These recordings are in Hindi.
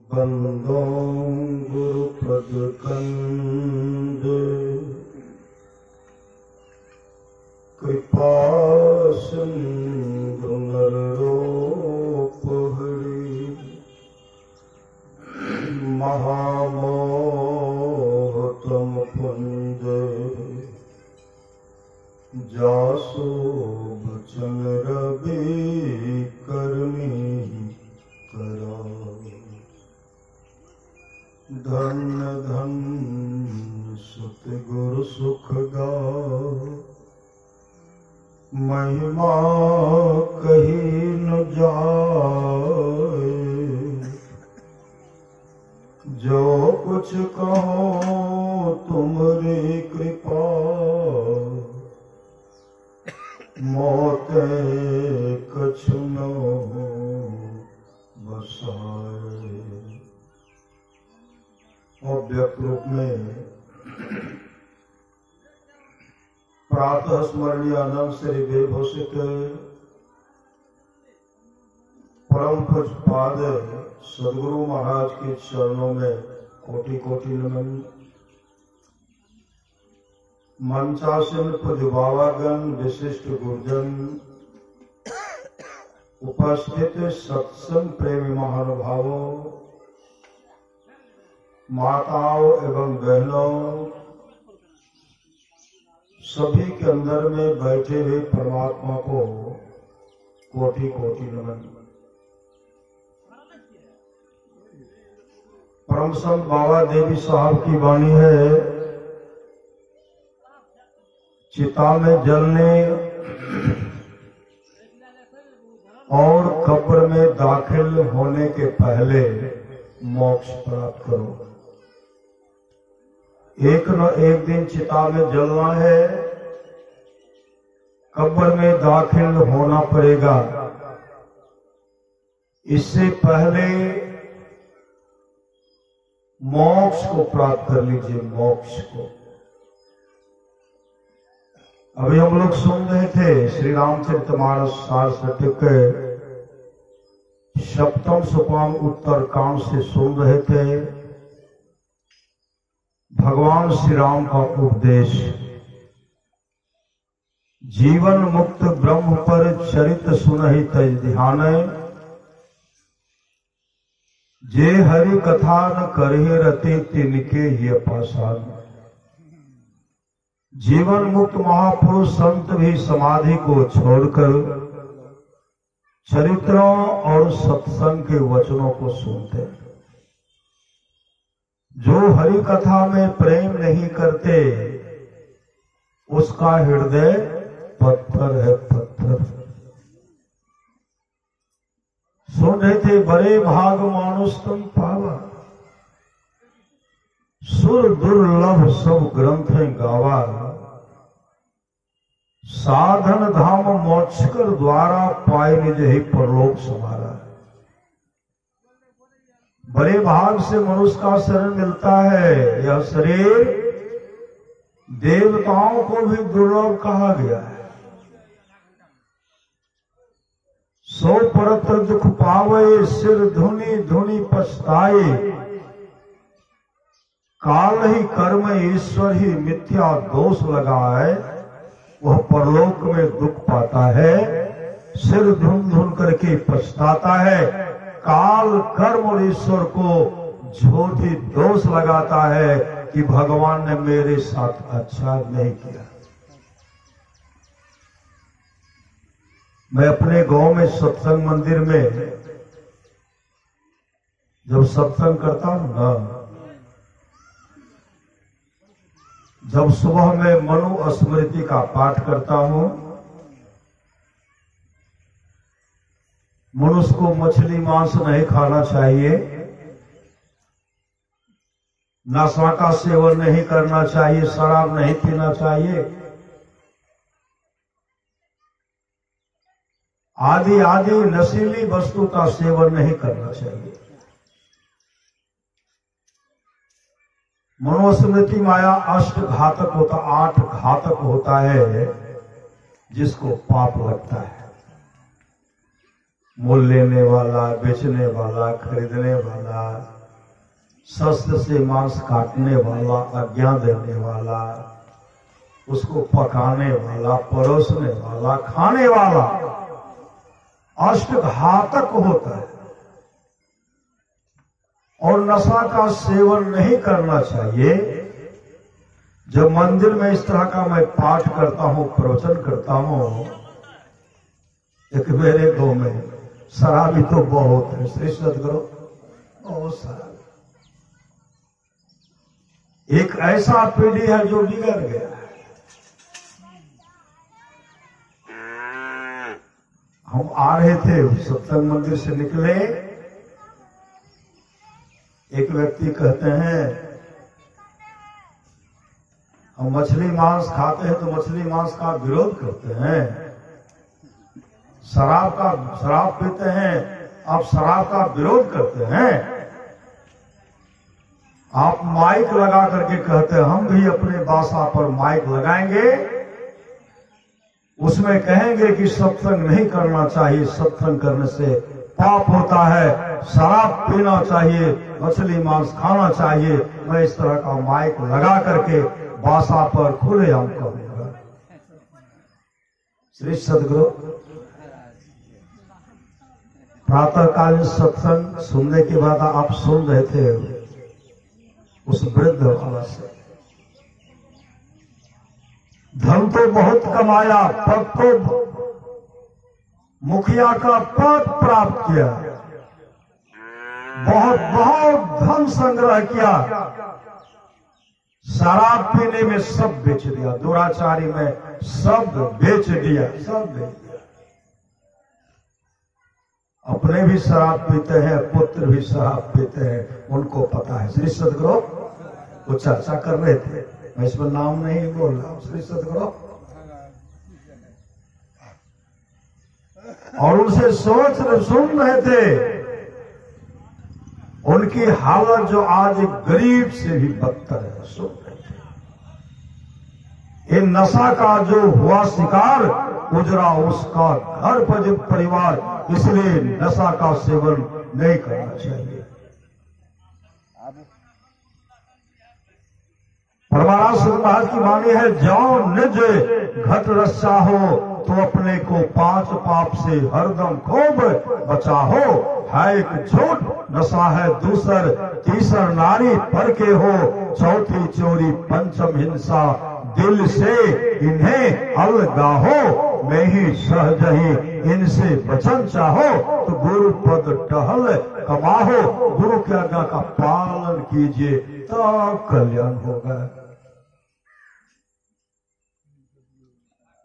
बंदो गुरुपद कंद कृपा सिंधु नररूप हरि महामोह तम पुंज जासो बचन रवि करनी करा धन धन सुत गुरु सुख गा महिमा कही न जाए जो कुछ कहो तुम्हारी कृपा मोते कछु न बसाए। अव्यक्त रूप में प्रातः स्मरणीय अनंत श्री विभूषित परम पूज्य पाद सदगुरु महाराज के चरणों में कोटि कोटि नमन। मंचासन पूज्य बाबागण, विशिष्ट गुरुजन, उपस्थित सत्संग प्रेमी महानुभावों, माताओं एवं बहनों, सभी के अंदर में बैठे हुए परमात्मा को कोटि कोटि नमन। परम संत बाबा देवी साहब की वाणी है, चिता में जलने और कब्र में दाखिल होने के पहले मोक्ष प्राप्त करो। एक न एक दिन चिता में जलना है, कब्र में दाखिल होना पड़ेगा। इससे पहले मोक्ष को प्राप्त कर लीजिए, मोक्ष को। अभी हम लोग सुन रहे थे श्री रामचरितमानस सार सत्य के सप्तम सोपान उत्तर कांड से सुन रहे थे भगवान श्री राम का उपदेश। जीवन मुक्त ब्रह्म पर चरित सुनहि तज ध्यान, जे हरि कथा न करहि रति तिनके ही पाषाण। जीवन मुक्त महापुरुष संत भी समाधि को छोड़कर चरित्रों और सत्संग के वचनों को सुनते हैं। जो हरि कथा में प्रेम नहीं करते उसका हृदय पत्थर है, पत्थर। सुन रहे थे बड़े भाग मानुष तुम पावा, सुर दुर्लभ सब ग्रंथ गावा। साधन धाम मोक्षकर द्वारा पाए निज ही परलोक समारा। बड़े भाग से मनुष्य का शरण मिलता है। यह शरीर देवताओं को भी दुर्लभ कहा गया है। सो परत्र दुख पावे, सिर धुनि धुनि पछताए। काल ही कर्म ईश्वर ही मिथ्या दोष लगाए, वह परलोक में दुख पाता है, सिर धुन धुन करके पछताता है। काल कर्म और ईश्वर को झूठी दोष लगाता है कि भगवान ने मेरे साथ अच्छा नहीं किया। मैं अपने गांव में सत्संग मंदिर में जब सत्संग करता हूं ना, जब सुबह में मनु स्मृति का पाठ करता हूं, मनुष्य को मछली मांस नहीं खाना चाहिए, नशा का सेवन नहीं करना चाहिए, शराब नहीं पीना चाहिए, आदि आदि नशीली वस्तु का सेवन नहीं करना चाहिए। मनुस्मृति माया अष्ट घातक होता, 8 घातक होता है जिसको पाप लगता है। मोल लेने वाला, बेचने वाला, खरीदने वाला, शस्त्र से मांस काटने वाला, आज्ञा देने वाला, उसको पकाने वाला, परोसने वाला, खाने वाला अष्टघातक होता है। और नशा का सेवन नहीं करना चाहिए। जब मंदिर में इस तरह का मैं पाठ करता हूं, प्रवचन करता हूं, एक मेरे गांव में शराबी तो बहुत है, श्री सदगुरु, बहुत शराबी। एक ऐसा पीढ़ी है जो बिगड़ गया है। हम आ रहे थे, सत्संग मंदिर से निकले, एक व्यक्ति कहते हैं हम मछली मांस खाते हैं तो मछली मांस का विरोध करते हैं, शराब पीते हैं, आप शराब का विरोध करते हैं। आप माइक लगा करके कहते हैं हम भी अपने भाषा पर माइक लगाएंगे, उसमें कहेंगे कि सत्संग नहीं करना चाहिए, सत्संग करने से पाप होता है, शराब पीना चाहिए, मछली मांस खाना चाहिए। मैं इस तरह का माइक लगा करके भाषा पर खुलेआम कहूंगा। श्री सदगुरु प्रातःकालीन सत्संग सुनने के बाद आप सुन रहे थे उस वृद्ध वाला से, धन तो बहुत कमाया, पद तो मुखिया का पद प्राप्त किया, बहुत बहुत धन संग्रह किया, शराब पीने में सब बेच दिया, दुराचारी में सब बेच दिया, सब बेच दिया। अपने भी शराब पीते हैं, पुत्र भी शराब पीते हैं, उनको पता है। श्री सदगुरु वो चर्चा कर रहे थे, मैं इसमें नाम नहीं बोल रहा हूं, श्री सदगुरु, और उनसे सुन रहे थे उनकी हालत जो आज गरीब से भी बदतर है, सुन रहे थे। ये नशा का जो हुआ शिकार, उजरा उसका घर पर परिवार, इसलिए नशा का सेवन नहीं करना चाहिए। परमारास महाराज की वाणी है, जाओ निज घट रस्सा हो तो अपने को 5 पाप से हरदम खूब बचाहो। है एक झूठ नशा है दूसर, तीसर नारी पर के हो, चौथी चोरी, पंचम हिंसा, दिल से इन्हें अलगाहो। मैं ही सहज ही इनसे वचन चाहो, तो गुरु पद टहल कमाहो। गुरु की आज्ञा का पालन कीजिए तो कल्याण होगा।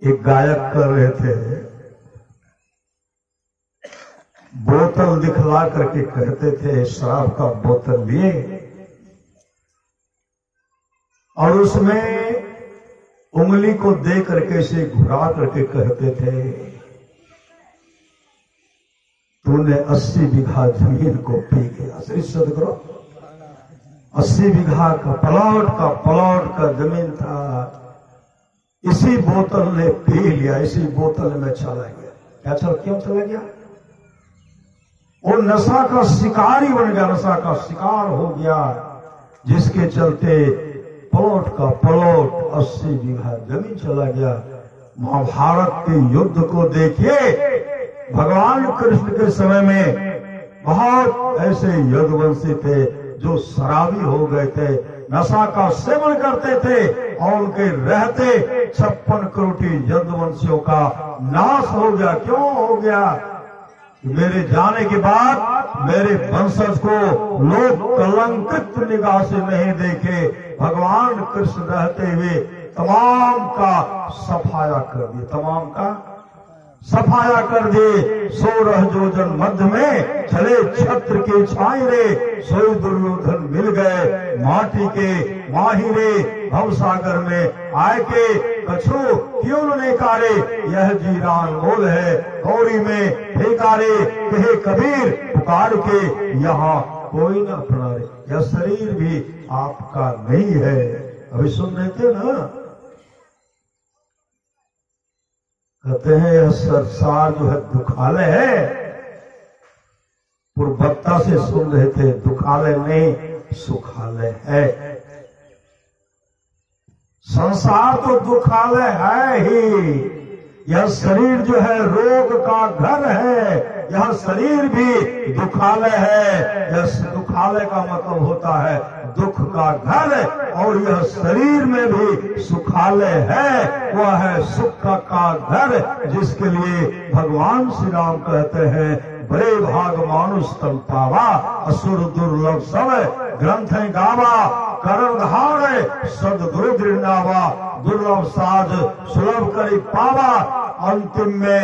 एक गायक कर रहे थे, बोतल दिखला करके कहते थे शराब का बोतल लिए, और उसमें उंगली को दे करके से घुरा करके कहते थे तूने 80 बीघा जमीन को पी गया। श्री सदगुरु 80 बीघा का प्लॉट का जमीन था, इसी बोतल ने पी लिया, इसी बोतल में चला गया। क्या क्यों चला गया? वो नशा का शिकारी बन गया, नशा का शिकार हो गया, जिसके चलते प्लॉट का प्लॉट 80 बीघा जमीन चला गया। महाभारत के युद्ध को देखिए, भगवान कृष्ण के समय में बहुत ऐसे यदुवंशी थे जो शराबी हो गए थे, नशा का सेवन करते थे, और उनके रहते 56 करोड़ यदुवंशियों का नाश हो गया। क्यों हो गया? मेरे जाने के बाद मेरे वंशज को लोग कलंकित निगाह से नहीं देखे। भगवान कृष्ण रहते हुए तमाम का सफाया कर दिए, तमाम का सफाया कर दिए। 16 योजन मध्य में चले छत्र के छाई रे, सोई दुर्योधन मिल गए माटी के माही रे। भवसागर में आए के कछु क्यों ने कारे, यह जीरान मोल है गौरी में फेंकारे। कहे कबीर पुकार के यहाँ कोई न अपना रे, यह शरीर भी आपका नहीं है। अभी सुन रहे थे ना, कहते हैं यह संसार जो है दुखालय है, पूर्वता से सुन रहे थे, दुखालय नहीं सुखालय है। संसार तो दुखालय है ही। यह शरीर जो है रोग का घर है, यह शरीर भी दुखालय है। यह दुखालय का मतलब होता है दुख का घर, और यह शरीर में भी सुखालय है, वह है सुख का घर, जिसके लिए भगवान श्री राम कहते हैं बड़े भाग मानुष तन पावा, असुर दुर्लभ सब ग्रंथ गावा, करण धार सदगुरु दृढ़ावा, दुर्लभ साज सुलभ करी पावा। अंतिम में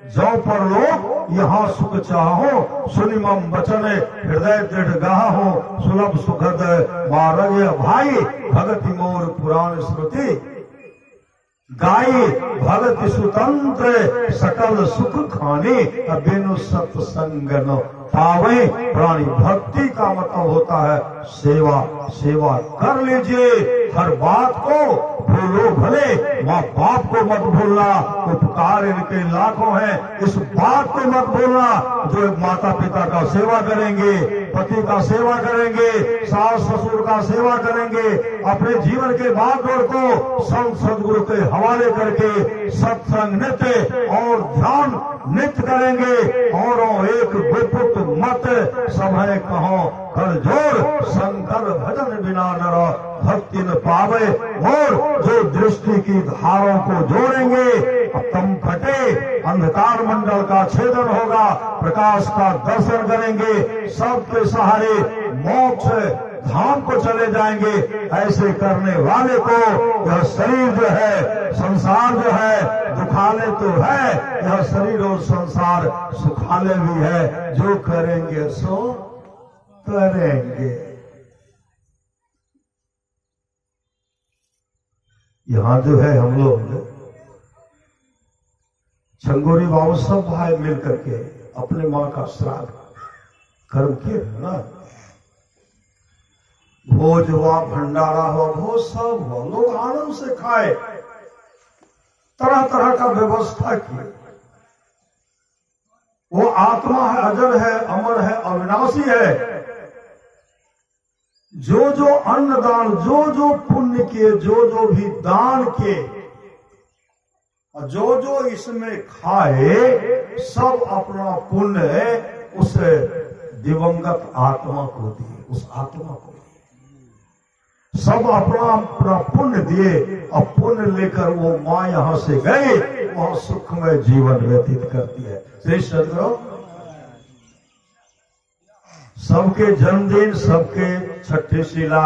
जो पर लोग यहाँ सुख चाहो, सुनि मम वचन हृदय दृढ़ गाहो, सुलभ सुखद मारग भाई, भगति मोर पुराण स्मृति गाई, भगति सुतंत्र सकल सुख खाने, बिनु सत्संग न पावे। प्राणी भक्ति का मतलब होता है सेवा। सेवा कर लीजिए, हर बात को भूलो भले, माँ बाप को मत भूलना, उपकार इनके लाखों हैं, इस बात को मत भूलना। जो माता पिता का सेवा करेंगे, पति का सेवा करेंगे, सास ससुर का सेवा करेंगे, अपने जीवन के भागदौड़ को संत सदगुरु के हवाले करके सत्संग नित्य और ध्यान नित्य करेंगे, और एक विपुट मत समय कहो कर जोर, शंकर भजन बिना नर भक्ति न पावे। और जो दृष्टि की धारों को जोड़ेंगे, तम फटे अंधकार मंडल का छेदन होगा, प्रकाश का दर्शन करेंगे, सबके सहारे मोक्ष धाम को चले जाएंगे। ऐसे करने वाले को यह शरीर जो है, संसार जो है, दुखालय तो है, यह शरीर और संसार सुखालय भी है। जो करेंगे सो करेंगे। यहाँ जो है हम लोग छंगोरी बाबू सब भाई मिल करके अपने माँ का श्राद्ध कर्म किए ना, भोज हुआ, भंडारा हुआ, भोज सब हुआ, लोग आनंद से खाए, तरह तरह का व्यवस्था की। वो आत्मा है, अजर है, अमर है, अविनाशी है। जो जो अन्नदान, जो जो पुण्य किए, जो भी दान किए, और जो इसमें खाए, सब अपना पुण्य उस दिवंगत आत्मा को दिए, उस आत्मा को सब अपना अपना पुण्य दिए, और पुण्य लेकर वो माँ यहाँ से गई, वहां सुखमय जीवन व्यतीत करती है। श्री सदगुरु सबके जन्मदिन, सबके छठी शिला,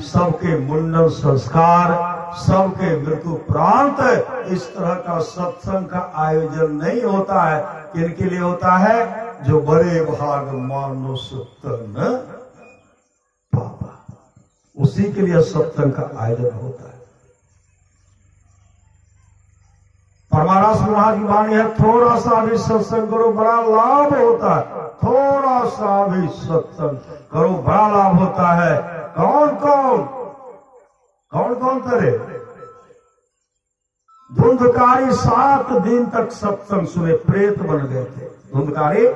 सबके मुंडन संस्कार, सबके मृत्यु प्रांत इस तरह का सत्संग का आयोजन नहीं होता है। किनके लिए होता है? जो बड़े भाग मानुष तन पावा, उसी के लिए सत्संग का आयोजन होता है। परमारास महाराज की वाणी है, थोड़ा सा भी सत्संग करो बड़ा लाभ होता है। थोड़ा सा भी सत्संग करो बड़ा लाभ होता है। कौन कौन कौन कौन करे? धुंधकारी 7 दिन तक सत्संग सुने, प्रेत बन गए थे धुंधकारी।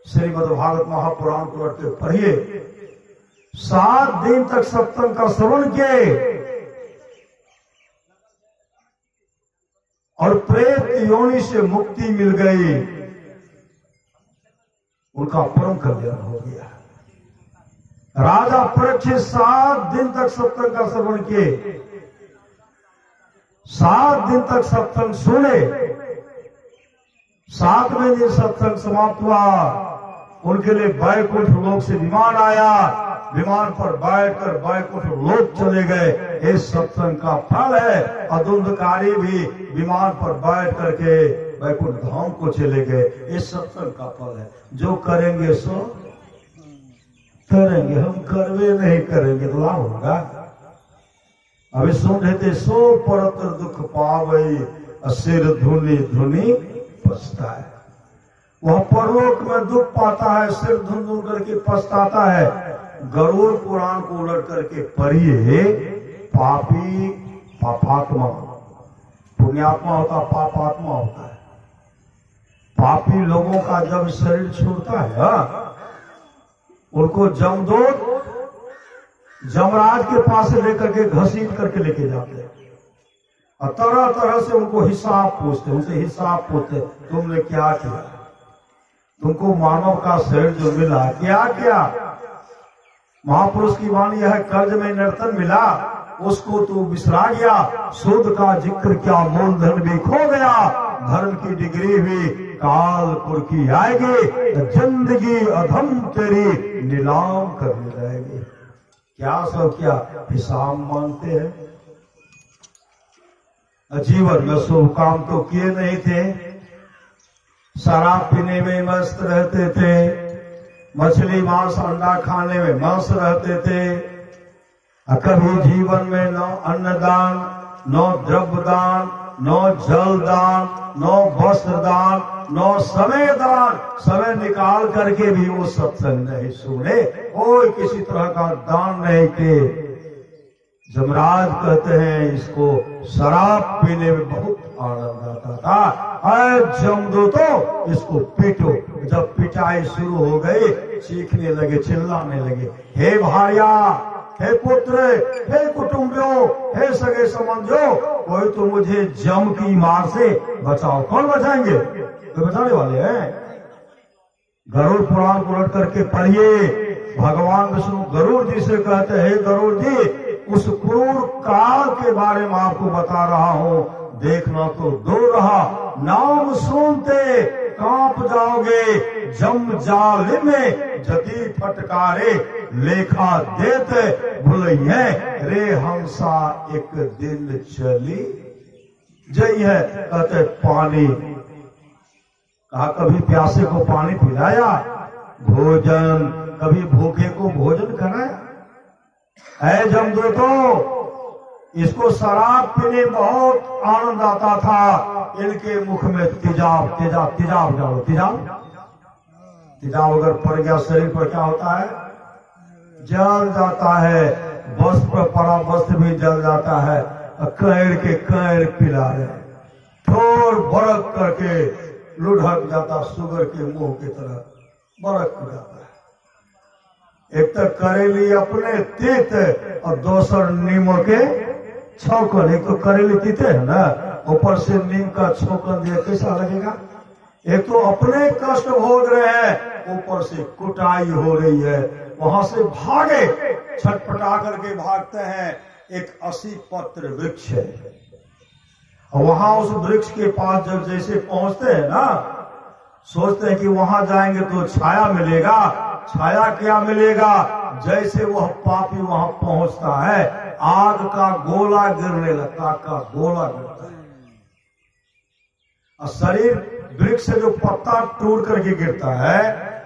श्रीमद् भागवत महापुराण को रटते पढ़िए, 7 दिन तक सत्संग का श्रवण किए और प्रेत योनि से मुक्ति मिल गई, उनका परम कल्याण हो गया। राजा परीक्षित 7 दिन तक सत्संग का श्रवण किए, 7 दिन तक सत्संग सुने। 7वें दिन सत्संग समाप्त हुआ, उनके लिए बैकुंठ लोक से विमान आया, विमान पर बैठकर बैकुंठ लोक चले गए। इस सत्संग का फल है। अधुंधकारी भी विमान पर बैठ करके बैकुंठ धाम को चले गए। इस सत्संग का फल है। जो करेंगे सो करेंगे, हम करवे नहीं करेंगे तो लाभ होगा। अभी सुन रहे थे, सो परत्र दुख पावई, सिर धुनी धुनी पछताए। वह परलोक में दुख पाता है, सिर धुन धुन करके पछताता है। गरुड़ पुराण को उलट करके पढ़िए। पापी पापात्मा, पुण्यात्मा होता, पापात्मा होता है। पापी लोगों का जब शरीर छूटता है उनको जमदूत जमराज के पास से लेकर के घसीट करके लेके जाते हैं और तरह तरह से उनको हिसाब पूछते, उनसे हिसाब पूछते, तुमने क्या किया, तुमको मानव का शरीर जो मिला क्या किया। महापुरुष की वाणी है, कर्ज में नर्तन मिला उसको तू बिसरा गया, सूद का जिक्र क्या मूलधन भी खो गया, धर्म की डिग्री भी कालपुर की आएगी, जिंदगी अधम तेरी नीलाम करनी रहेगी। क्या सब क्या हिसाब मानते हैं। जीवन में शुभ काम तो किए नहीं थे, शराब पीने में मस्त रहते थे, मछली मांस अंडा खाने में मस्त रहते थे, कभी जीवन में न अन्नदान, न द्रव्यदान, न जलदान, न वस्त्रदान, न समय दान, समय निकाल करके भी वो सत्संग नहीं सुने, कोई किसी तरह का दान नहीं किए। जमराज कहते हैं इसको शराब पीने में बहुत आनंद आता था, अरे जमदूतो इसको पीटो। जब पिटाई शुरू हो गई चीखने लगे, चिल्लाने लगे, हे भाइया, हे पुत्र, हे कुटुंबियों, हे सगे संबंधियों, कोई तो मुझे जम की मार से बचाओ। कौन बचाएंगे? तो बचाने वाले हैं। गरुड़ पुराण को उलट करके पढ़िए, भगवान विष्णु गरुड़ जी से कहते हैं, गरुड़ जी उस क्रूर काल के बारे में आपको बता रहा हूं, देखना तो दूर रहा, नाम सुनते कांप जाओगे, जम जाल में जति फटकारे, लेखा देते भूलिए, रे हंसा एक दिन चली जई है। कहते पानी कहा, कभी प्यासे को पानी पिलाया, भोजन कभी भूखे को भोजन कराया। है जमदूतों, इसको शराब पीने बहुत आनंद आता था, इनके मुख में तेजाब तेजाब तेजाब डालो, तेजाब तेजाब अगर पड़ गया शरीर पर क्या होता है? जल जाता है, वस्त्र पर पड़ा वस्त्र भी जल जाता है। कैर के कैर पिला रहे, ठोर बरक करके लुढ़क जाता, शुगर के मुंह की तरह बरक जाता है। एक तो करेली अपने तीत और दूसर नीमों के छौकन। एक तो करेली तीते है ना, ऊपर से नीम का छौकन दिया, कैसा लगेगा? एक तो अपने कष्ट भोग रहे हैं, ऊपर से कुटाई हो रही है, वहां से भागे, छटपटा करके भागते हैं। एक 80 पत्र वृक्ष है, और वहां उस वृक्ष के पास जब जैसे पहुंचते हैं ना, सोचते हैं कि वहां जाएंगे तो छाया मिलेगा। छाया क्या मिलेगा? जैसे वह पापी वहां पहुंचता है, आग का गोला गिरने लगता, आग का गोला गिरता है, और शरीर वृक्ष से जो पत्ता टूट करके गिरता है,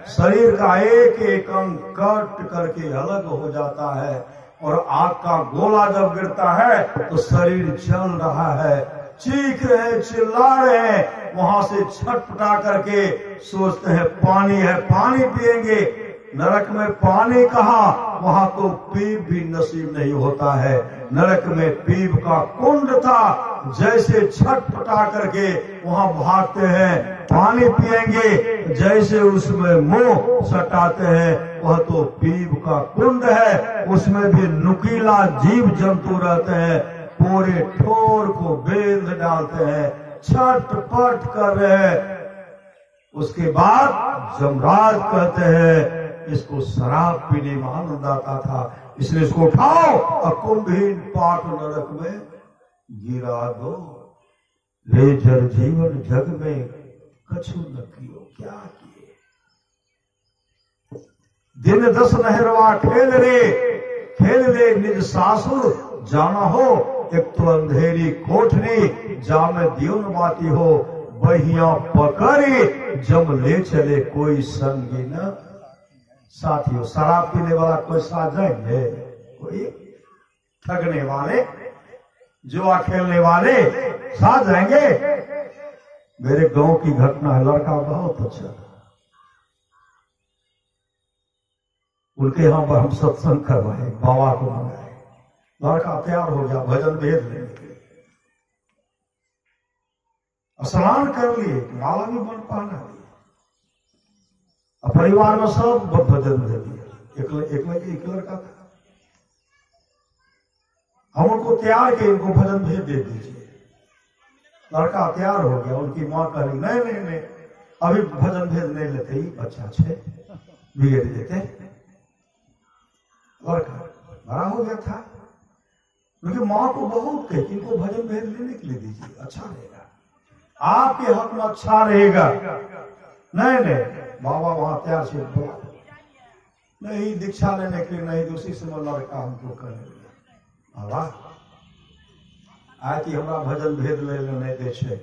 शरीर का एक एक अंग कट करके अलग हो जाता है, और आग का गोला जब गिरता है तो शरीर जल रहा है, चीख रहे हैं, चिल्ला रहे हैं, वहां से छटपटा करके सोचते हैं पानी है, पानी पिएंगे। नरक में पानी कहाँ, वहां तो पीप भी नसीब नहीं होता है। नरक में पीप का कुंड था, जैसे छटपटा करके वहां भागते हैं, पानी पिएंगे, जैसे उसमें मुंह सटाते हैं, वह तो पीप का कुंड है, उसमें भी नुकीला जीव जंतु रहते हैं, पूरे ठोर को बेंध डालते हैं, छटपट कर रहे हैं। उसके बाद जमराज कहते हैं इसको शराब पीने में आनंद आता था, इसलिए इसको उठाओ और कुंभहीन पाक नरक में गिरा दो। ले जल जीवन जग में कछु न कियो, क्या किए? दिन 10 नहरवा खेल रे निज सासुर जाना हो, एक तो अंधेरी कोठरी जामे दियोन बाती हो, बहिया पकड़ी जम ले चले कोई संगी न साथियों। शराब पीने वाला कोई साथ जाएंगे? कोई ठगने वाले, जुआ खेलने वाले साथ जाएंगे? मेरे गांव की घटना है, लड़का बहुत अच्छा था, उनके यहां पर हम सत्संग करवाए, बाबा को मंगाए, लड़का तैयार हो गया भजन भेद लेने के लिए। स्नान कर लिए, माला भी बन पहना लिए, और परिवार में सब भजन दे दिया। एक लड़का था, हम उनको तैयार किए, इनको भजन भेज दे दीजिए। लड़का तैयार हो गया, उनकी माँ कह रही नहीं नहीं नहीं, अभी भजन भेज नहीं लेते, ही बच्चा छे बिगड़ देते। लड़का बड़ा हो गया था, क्योंकि माँ को बहुत कही कि इनको भजन भेज लेने के लिए दीजिए, अच्छा रहेगा, आपके हक में अच्छा रहेगा। नहीं नहीं, बाबा वहां तैयार से बोला नहीं, दीक्षा लेने के लिए नहीं, दूसरी समय लड़का हमको करने लगा। बाबा आय कि हमरा भजन भेद ले नहीं दे छे,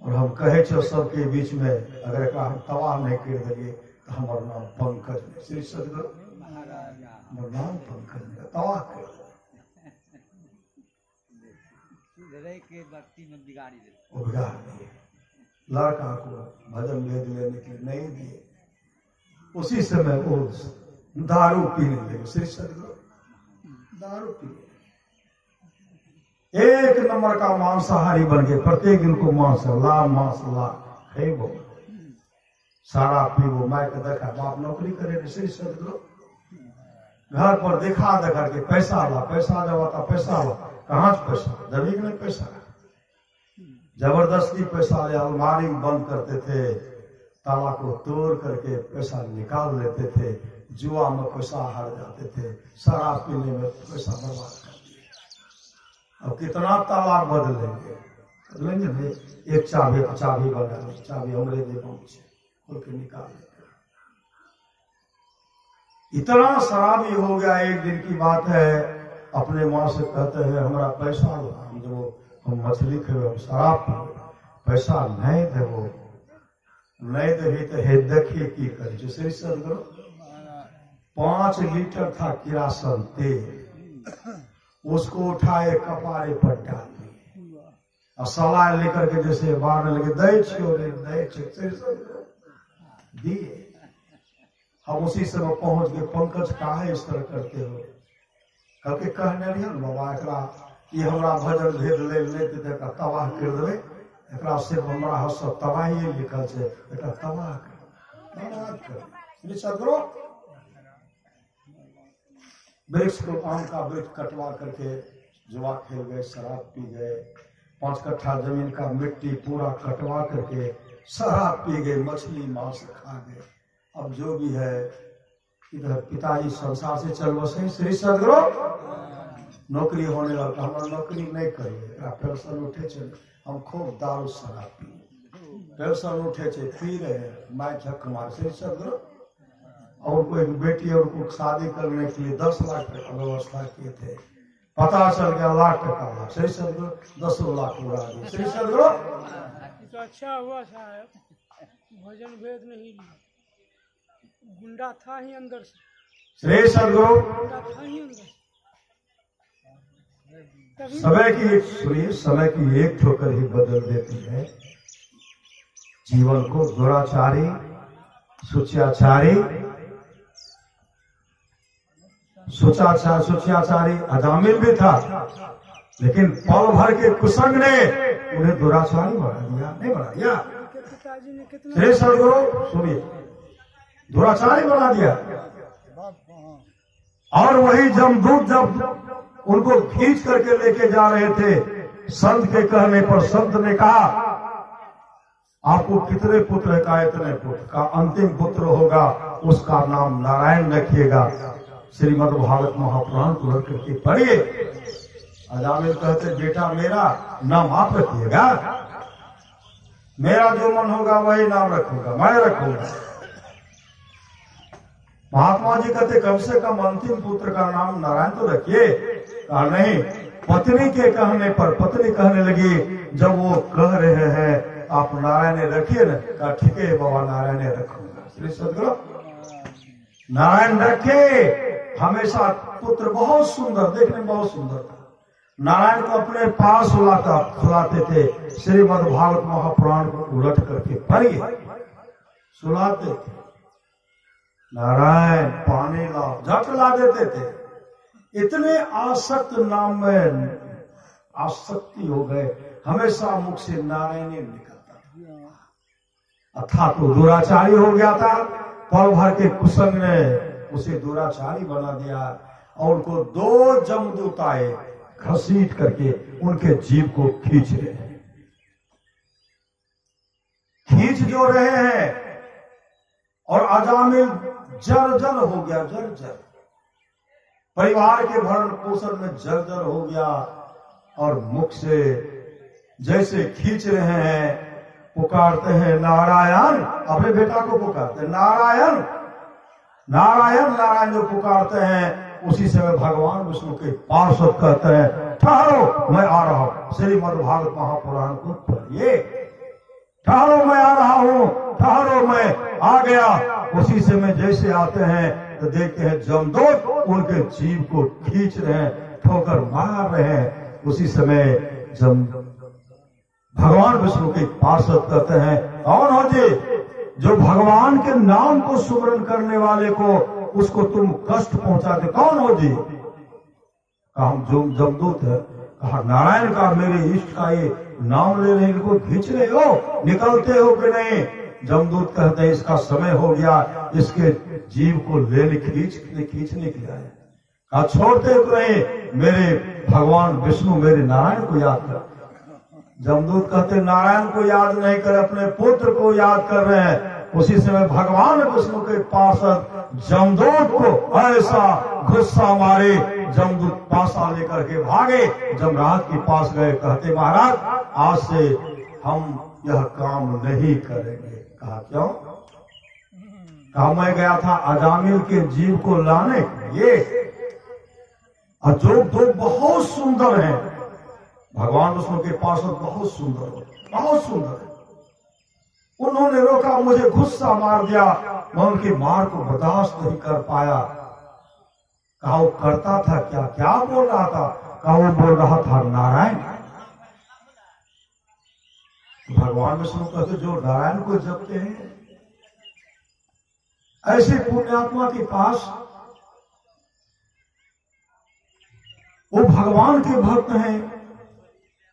और हम कहे छो सबके बीच में अगर एक हम तबाह नहीं कर दिए तो हमार नाम पंकज नहीं, श्री सदगुरु हमार नाम पंकज नहीं, तबाह कर के भक्ति में बिगाड़ दिए। लड़का को भजन भेद लेने के लिए नहीं दिए, उसी समय वो दारू पीने लगे। श्री सदगुरु दारू पीने, एक नंबर का मांसाहारी बन गए, प्रत्येक दिन को मांस ला खेबो, सारा पीबो। मैं के देखा बाप नौकरी करे, श्री सदगुरु घर पर दिखा के पैसा ला, पैसा जब आता पैसा ला, कहाँ से पैसा, जमीन में पैसा, जबरदस्ती पैसा ले, अलमारी में बंद करते थे, ताला को तोड़ करके पैसा निकाल लेते थे, जुआ में पैसा हार जाते थे, शराब पीने में पैसा बर्बाद कर दिया। अब कितना ताला बदलेंगे नहीं, एक चाबी बना, चाबी अंग्रेजी पहुंचे खोल के निकाल लेते। इतना शराबी हो गया, एक दिन की बात है, अपने माँ से कहते हैं हमारा पैसा दो, हम मछली खेबे, हम शराब पीबे, पैसा नहीं देवो, नहीं देवी तो हे देखिए की करे। श्री सदगुरु 5 लीटर था किरासन तेल, उसको उठाए कपारे पर डाल दिए, और सलाह लेकर के जैसे बारने लगे, दे दिए। हम उसी समय पहुंच गए, पंकज काहे इस तरह करते हो, करके कहने रही ना बाबा एकरा कि हमरा भजन भेद ले लेते थे, तबाह कर देवे, एकरा सिर्फ हमरा हस तबाही लिखल है, एकरा तबाह कर। श्री सदगुरु वृक्ष को, आम का वृक्ष कटवा करके जुआ खेल गए, शराब पी गए, 5 कट्ठा जमीन का मिट्टी पूरा कटवा करके शराब पी गए, मछली मांस खा गए। अब जो भी है इधर पिताजी संसार से चल बसे। श्री सदगुरु नौकरी होने लगा, हमारा नौकरी नहीं करिए, पेंशन उठे चले, हम खूब दारू शराब पी, पेंशन उठे चे पी रहे, मैं झक मार। श्री सदगुरु और कोई बेटी और को शादी करने के लिए 10 लाख टका व्यवस्था किए थे, पता चल गया लाख टका। श्री सदगुरु 10 लाख उड़ा दिए। श्री सदगुरु तो अच्छा हुआ साहब, भजन भेद नहीं लिया, गुंडा था ही अंदर से। श्री सदगुरु गुंडा था ही अंदर से। समय की एक सुनिए, समय की एक ठोकर ही बदल देती है जीवन को। दुराचारी, सुचाचारी, सुचाचारी अजामिल भी था, लेकिन पल भर के कुसंग ने उन्हें दुराचारी बना दिया, नहीं बना दिया। पिताजी ने कितना, श्री सदगुरु सुनिए, दुराचारी बना दिया। और वही जमदूत जब उनको खींच करके लेके जा रहे थे, संत के कहने पर संत ने कहा आपको कितने पुत्र है? कहा इतने पुत्र। का अंतिम पुत्र होगा उसका नाम नारायण रखिएगा। श्रीमद् भागवत महापुराण को रख करके पढ़िए। अजामिल कहते बेटा मेरा नाम आप रखिएगा, मेरा जो मन होगा वही नाम रखूंगा, मैं रखूंगा। महात्मा जी कहते कम से कम अंतिम पुत्र का नाम नारायण तो रखिए। कहा नहीं, पत्नी के कहने पर पत्नी कहने लगी जब वो कह रहे हैं आप नारायण रखिए न, कहा ठीक है बाबा नारायण रखूंगा। श्री सदगुरु नारायण रखे। हमेशा पुत्र बहुत सुंदर, देखने में बहुत सुंदर था। नारायण को अपने पास सुलाते थे। श्रीमद् भागवत महापुराण को उलट करके पढ़िए, सुलाते थे। नारायण पानी लाओ, झट ला देते थे। इतने आसक्त नाम में आसक्ति हो गए, हमेशा मुख से नारायण निकलता था। अर्थात तो दुराचारी हो गया था। पल भर के कुसंग ने उसे दुराचारी बना दिया और उनको 2 जमदूत आए, घसीट करके उनके जीव को खींच रहे हैं, खींच जो रहे हैं। और अजामिल जर्जर हो गया, जर्जर, परिवार के भरण पोषण में जर्जर हो गया। और मुख से जैसे खींच रहे हैं, पुकारते हैं नारायण, अपने बेटा को पुकारते हैं नारायण नारायण नारायण, जो पुकारते हैं उसी समय भगवान विष्णु के पार्षद कहते हैं ठहरो मैं आ रहा हूं। श्रीमद् भागवत महापुराण को पढ़िए, ठहरो मैं आ रहा हूं, ठहरो मैं आ गया। उसी समय जैसे आते हैं तो देखते हैं जमदूत उनके जीव को खींच रहे हैं, ठोकर मार रहे हैं। उसी समय भगवान विष्णु के पार्षद कहते हैं कौन हो जी, जो भगवान के नाम को सुमरन करने वाले को उसको तुम कष्ट पहुंचाते, कौन हो जी? कहा हम जो जमदूत है। कहा नारायण का, मेरे इष्ट का ये नाम ले रहे को खींच रहे हो, निकलते हो कि नहीं? जमदूत कहते हैं इसका समय हो गया, इसके जीव को लेने खींचने के लिए आए। कहा छोड़ते हो कि नहीं? मेरे भगवान विष्णु मेरे नारायण को याद कर। जमदूत कहते नारायण को याद नहीं कर, अपने पुत्र को याद कर रहे हैं। उसी समय भगवान विष्णु के पार्षद जमदूत को ऐसा गुस्सा मारे, जमदूत पासा लेकर के भागे, जमराज के पास गए। कहते महाराज आज से हम यह काम नहीं करेंगे। कहा क्यों? कहा मैं गया था अजामिल के जीव को लाने के लिए, और जो 2 बहुत सुंदर हैं, भगवान विष्णु के पार्षद बहुत सुंदर, बहुत सुंदर है। उन्होंने रोका, मुझे गुस्सा मार दिया, मैं उनकी मार को बर्दाश्त नहीं कर पाया। कहा वो करता था क्या, क्या बोल रहा था? कहा वो बोल रहा था नारायण। भगवान विष्णु कहते जो नारायण को जपते हैं, ऐसे पुण्यात्मा के पास वो भगवान के भक्त हैं,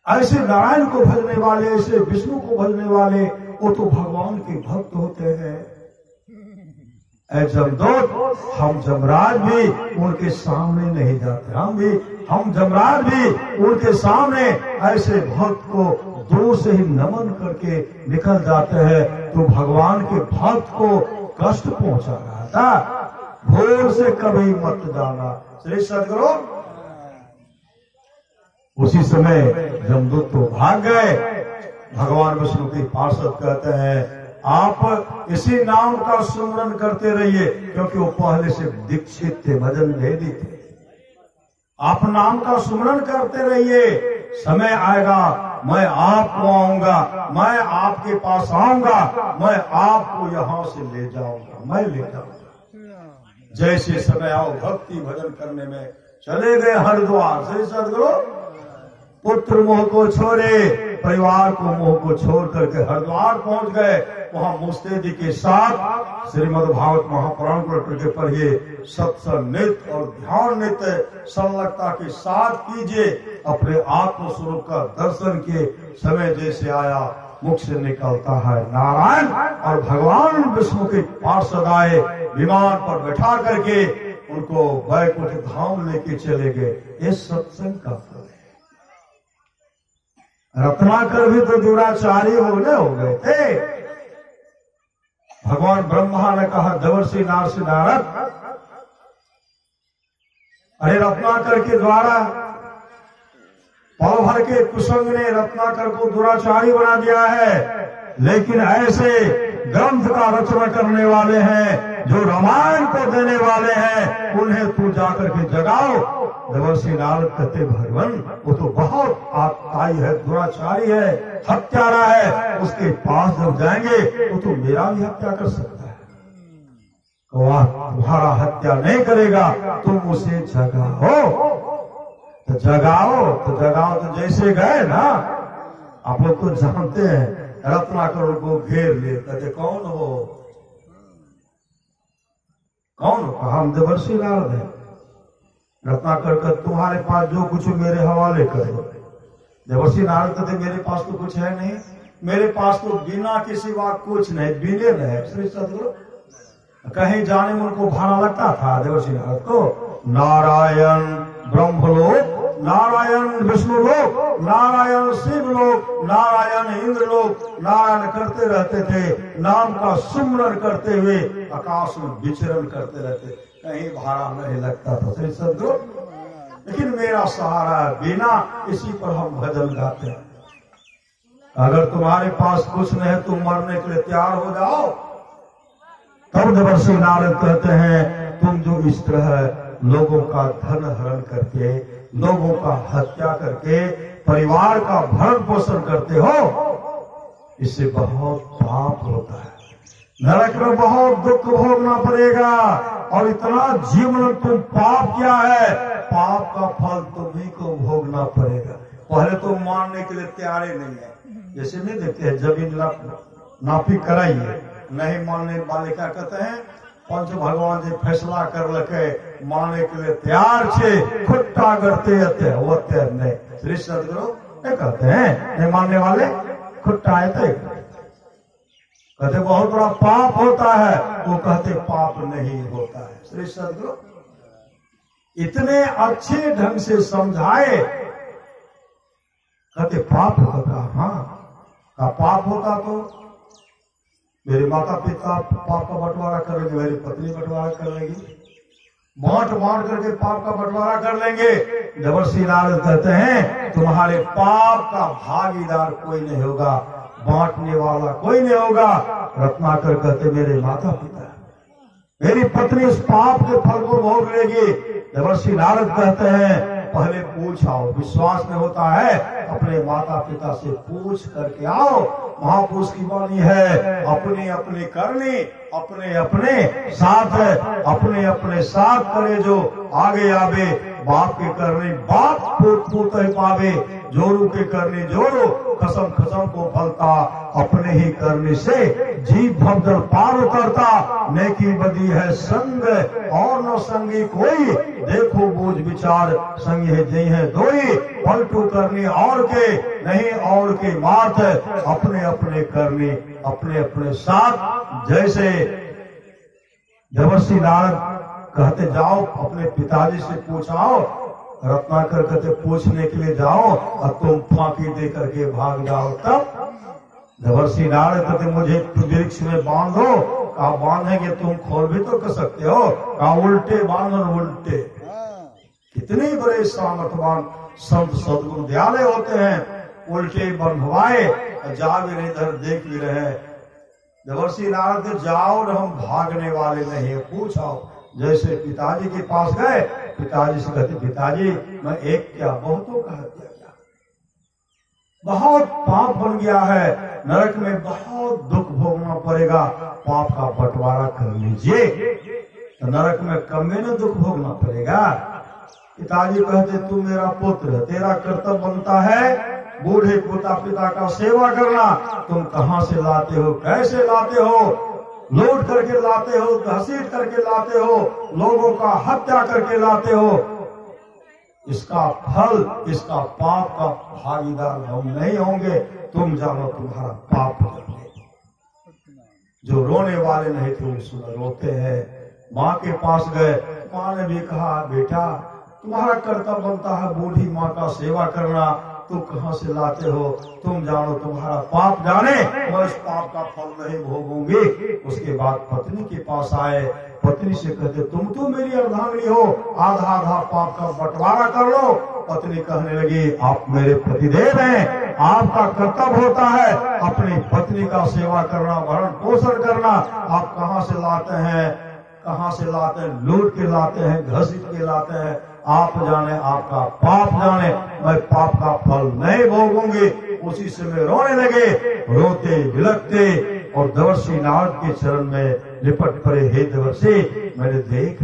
ऐसे नारायण को भजने वाले, ऐसे विष्णु को भजने वाले, वो तो भगवान के भक्त होते हैं। ऐ जमदूत, हम जमराज भी उनके सामने नहीं जाते, हम जमराज भी उनके सामने ऐसे भक्त को दूर से ही नमन करके निकल जाते हैं। तो भगवान के भक्त को कष्ट पहुंचा रहा था। भूल से कभी मत जाना, श्री सदगुरु। उसी समय जमदूत तो भाग गए। भगवान विष्णु के पार्षद कहते हैं आप इसी नाम का सुमरन करते रहिए, क्योंकि वो पहले से दीक्षित थे, भजन भेदी थे। आप नाम का सुमरन करते रहिए, समय आएगा मैं आपको आऊंगा, मैं आपके पास आऊंगा, मैं आपको यहां से ले जाऊंगा, मैं ले जाऊंगा। जैसे समय आओ भक्ति भजन करने में चले गए हरिद्वार से। सदगुरु पुत्र मोह को छोड़े, परिवार को मोह को छोड़ करके हरिद्वार पहुंच गए। वहां मुस्तैदी के साथ श्रीमद् भागवत महापुराण को करके पढ़िए, सत्संग नित्य और ध्यान नित्य संलग्नता के साथ कीजिए। अपने आत्म स्वरूप का दर्शन के समय जैसे आया, मुख से निकलता है नारायण। और भगवान विष्णु के पार्षद आए, विमान पर बैठा करके उनको वैकुंठ धाम लेके चले गए। ये सत्संग का फल है। रत्नाकर भी तो दुराचारी हो गए थे। भगवान ब्रह्मा ने कहा देवर्षि नारसी नारद, अरे रत्नाकर के द्वारा पल भर के कुसंग ने रत्नाकर को दुराचारी बना दिया है, लेकिन ऐसे ग्रंथ का रचना करने वाले हैं, जो रामायण को देने वाले हैं, उन्हें तू जाकर के जगाओ। देवर्षि नारद कहते भगवान वो तो बहुत आतताई है, दुराचारी है, हत्यारा है, उसके पास जब जाएंगे वो तो मेरा भी हत्या कर सकता है। वह तुम्हारा हत्या नहीं करेगा, तुम उसे जगाओ। तो जगाओ तो जैसे गए ना, आप लोग तो जानते हैं, रत्नाकर को घेर ले, कहते कौन हो? कौन हो? कहा हम देवर्षि नारद है। रत्नाकर का तुम्हारे पास जो कुछ मेरे हवाले करो। देवर्षि नारद कहते मेरे पास तो कुछ है नहीं, मेरे पास तो बिना के सिवा कुछ नहीं, बिने है। श्री सदगुरु कहीं जाने में उनको भाड़ा लगता था देवर्षि नारद को। नारायण ब्रह्मलोक, नारायण विष्णु लोक, नारायण शिव लोक, नारायण इंद्र लोक, नारायण करते रहते थे। नाम का सुमरन करते हुए आकाश में विचरण करते रहते, कहीं भाड़ा नहीं लगता था। श्री सदगुरु लेकिन मेरा सहारा बिना, इसी पर हम भजन गाते हैं। अगर तुम्हारे पास कुछ नहीं है, तुम मरने के लिए तैयार हो जाओ। तब देवर्षि नारद कहते हैं तुम जो इस तरह लोगों का धन हरण करके, लोगों का हत्या करके परिवार का भरण पोषण करते हो, इससे बहुत पाप होता है। नरक में बहुत दुख भोगना पड़ेगा। और इतना जीवन तुम पाप किया है, पाप का फल तुम्ही को भोगना पड़ेगा। पहले तो मानने के लिए तैयार नहीं है। जैसे नहीं देखते हैं जमीन नापी कराइए, नहीं मानने वाले क्या कहते हैं, पंच भगवान जी फैसला कर लगे, मानने के लिए तैयार छे, खुट्टा करते वो तैयार नहीं। श्री सदगुरु कहते हैं नहीं मानने वाले खुट्टा आते, कहते बहुत बड़ा पाप होता है, वो कहते पाप नहीं होता है। श्री सदगुरु इतने अच्छे ढंग से समझाए, कहते पाप होता। हाँ का पाप होता तो मेरे माता पिता पाप का बंटवारा कर लेंगे, मेरी पत्नी बंटवारा कर लेगी, बांट बांट करके पाप का बंटवारा कर लेंगे। देवर्षि नारद कहते हैं तुम्हारे पाप का भागीदार कोई नहीं होगा, बांटने वाला कोई नहीं होगा। रत्नाकर कहते मेरे माता पिता, मेरी पत्नी इस पाप के फल को भोग लेगी। देवर्षि नारद कहते हैं पहले पूछ आओ, विश्वास में होता है अपने माता पिता से पूछ करके आओ। महापुरुष की वाणी है अपने अपने करनी अपने अपने साथ है, अपने अपने साथ करे जो आगे आवे। बाप के करने बाप पूत पूत ही पावे, जोरू के करने जोरू कसम कसम को फलता। अपने ही करने से जीव भवजल पार उतरता। नेकी बदी है संग और न संगी कोई, देखो बोझ विचार संग है जय है दोई। पलटू करनी और के नहीं और के मात, अपने अपने करनी अपने अपने साथ। जैसे देवर्षि नारद कहते जाओ अपने पिताजी से पूछाओ, रत्नाकर कहते पूछने के लिए जाओ और तुम फांकी दे करके भाग जाओ। तब देवर्षि नारद कहते मुझे वृक्ष में बांधो। कहा बांधेंगे तुम खोल भी तो कर सकते हो, कहा उल्टे बांधो उल्टे। कितने बड़े सामर्थवान संत सदगुरु दयाले होते हैं, उल्टे बंधवाए जा भी नहीं इधर देख भी रहे। देवर्षि नारद जाओ न हम भागने वाले नहीं है, पूछाओ। जैसे पिताजी के पास गए, पिताजी से कहते पिताजी मैं एक क्या बहुतों का हत्या किया, बहुत पाप बन गया है, नरक में बहुत दुख भोगना पड़ेगा, पाप का बंटवारा कर लीजिए। तो नरक में कम में न दुख भोगना पड़ेगा। पिताजी कहते तू मेरा पुत्र, तेरा कर्तव्य बनता है बूढ़े पोता पिता का सेवा करना। तुम कहाँ से लाते हो, कैसे लाते हो, लूट करके लाते हो, घसीट करके लाते हो, लोगों का हत्या करके लाते हो। इसका फल, इसका पाप का भागीदार हम नहीं होंगे। तुम जानो तुम्हारा पाप करके। जो रोने वाले नहीं थे वो रोते हैं। माँ के पास गए, माँ ने भी कहा बेटा तुम्हारा कर्तव्य बनता है बूढ़ी माँ का सेवा करना, तुम कहाँ से लाते हो, तुम जानो तुम्हारा पाप जाने, मैं इस पाप का फल नहीं भोगूंगी। उसके बाद पत्नी के पास आए, पत्नी से कहते तुम तो मेरी अर्धांगिनी हो, आधा आधा पाप का बंटवारा कर लो। पत्नी कहने लगी आप मेरे पतिदेव हैं, आपका कर्तव्य होता है अपनी पत्नी का सेवा करना, भरण पोषण करना। आप कहाँ से लाते हैं, कहाँ से लाते हैं, लूट के लाते हैं, घसीट के लाते हैं, आप जाने आपका पाप जाने, मैं पाप का फल नहीं भोगूंगी। उसी समय रोने लगे, रोते बिलखते और देवर्षि नारद के चरण में लिपट पड़े। हे देवर्षि मैंने देख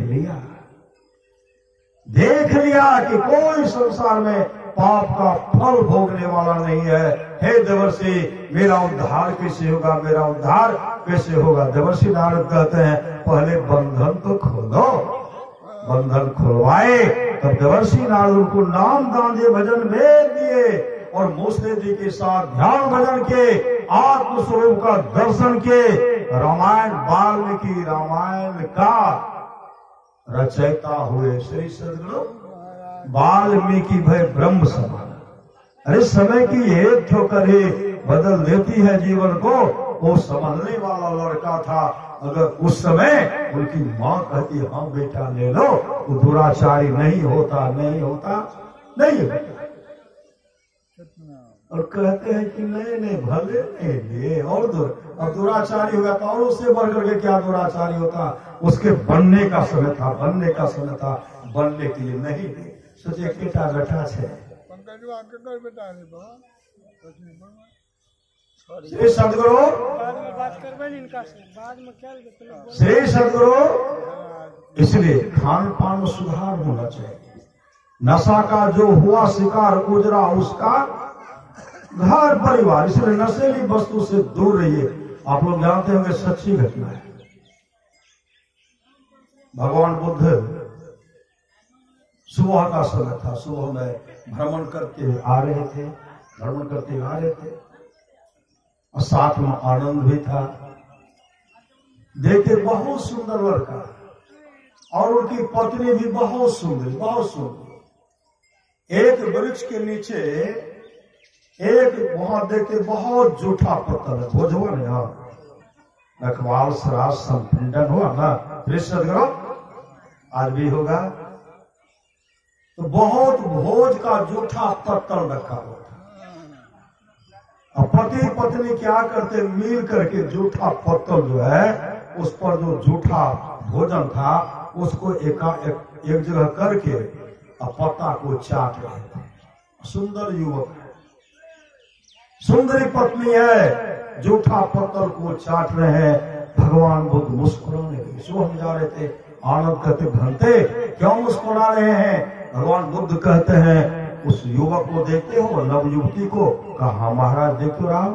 लिया कि कोई संसार में पाप का फल भोगने वाला नहीं है। हे देवर्षि मेरा उद्धार कैसे होगा, मेरा उद्धार कैसे होगा। देवर्षि नारद कहते हैं पहले बंधन तो खोलो। बंधन खुलवाए तब देवर्षि नारद उनको नाम दान दिए, भजन भेद दिए। और मूसले जी के साथ ध्यान भजन के, आत्मस्वरूप का दर्शन के, रामायण वाल्मीकि रामायण का रचयिता हुए श्री सद्गुरु वाल्मीकि भय ब्रह्म समान। अरे समय की एक ठोकर ही बदल देती है जीवन को। वो समझने वाला लड़का था। अगर उस समय उनकी माँ कहती हाँ बेटा ले लो, तो दुराचारी नहीं होता, नहीं होता, नहीं होता। और कहते हैं कि नहीं भले नहीं लिए और अब दुराचारी होगा तो और उससे बढ़ करके क्या दुराचारी होता। उसके बनने का समय था, बनने का समय था, बनने के लिए नहीं लिए। सोचे बेटा बेटा छे श्री सद्गुरु, बाद में बात करबे न इनका से, बाद में क्या श्री सद्गुरु। इसलिए खान पान में सुधार होना चाहिए। नशा का जो हुआ शिकार गुजरा उसका घर परिवार, इसलिए नशेली वस्तु से दूर रहिए। आप लोग जानते होंगे, सच्ची घटना है। भगवान बुद्ध सुबह का समय था, सुबह में भ्रमण करके आ रहे थे, भ्रमण करते आ रहे थे और साथ में आनंद भी था। देखे बहुत सुंदर लड़का और उनकी पत्नी भी बहुत सुंदर, बहुत सुंदर। एक वृक्ष के नीचे एक वहां देखते बहुत जूठा पत्थर है, खोज हुआ ना, रखवाल सराज संपिंडन हुआ ना, फिर सदगुरु आज भी होगा। तो बहुत भोज का जूठा पत्थर रखा हुआ था। अब पति पत्नी क्या करते, मिल करके जूठा पत्थर जो है उस पर जो जूठा भोजन था उसको एक जगह करके और पत्ता को चाट रहे थे। सुंदर युवक है, सुंदरी पत्नी है, जूठा पत्थर को चाट रहे हैं। भगवान बुद्ध मुस्कुराने लगे। सुबह जा रहे थे, आनंद कहते भ्रमते क्यों मुस्कुरा रहे हैं। भगवान बुद्ध कहते हैं उस युवक को देखते हो, नव युवती को। कहा महाराज देखो राम।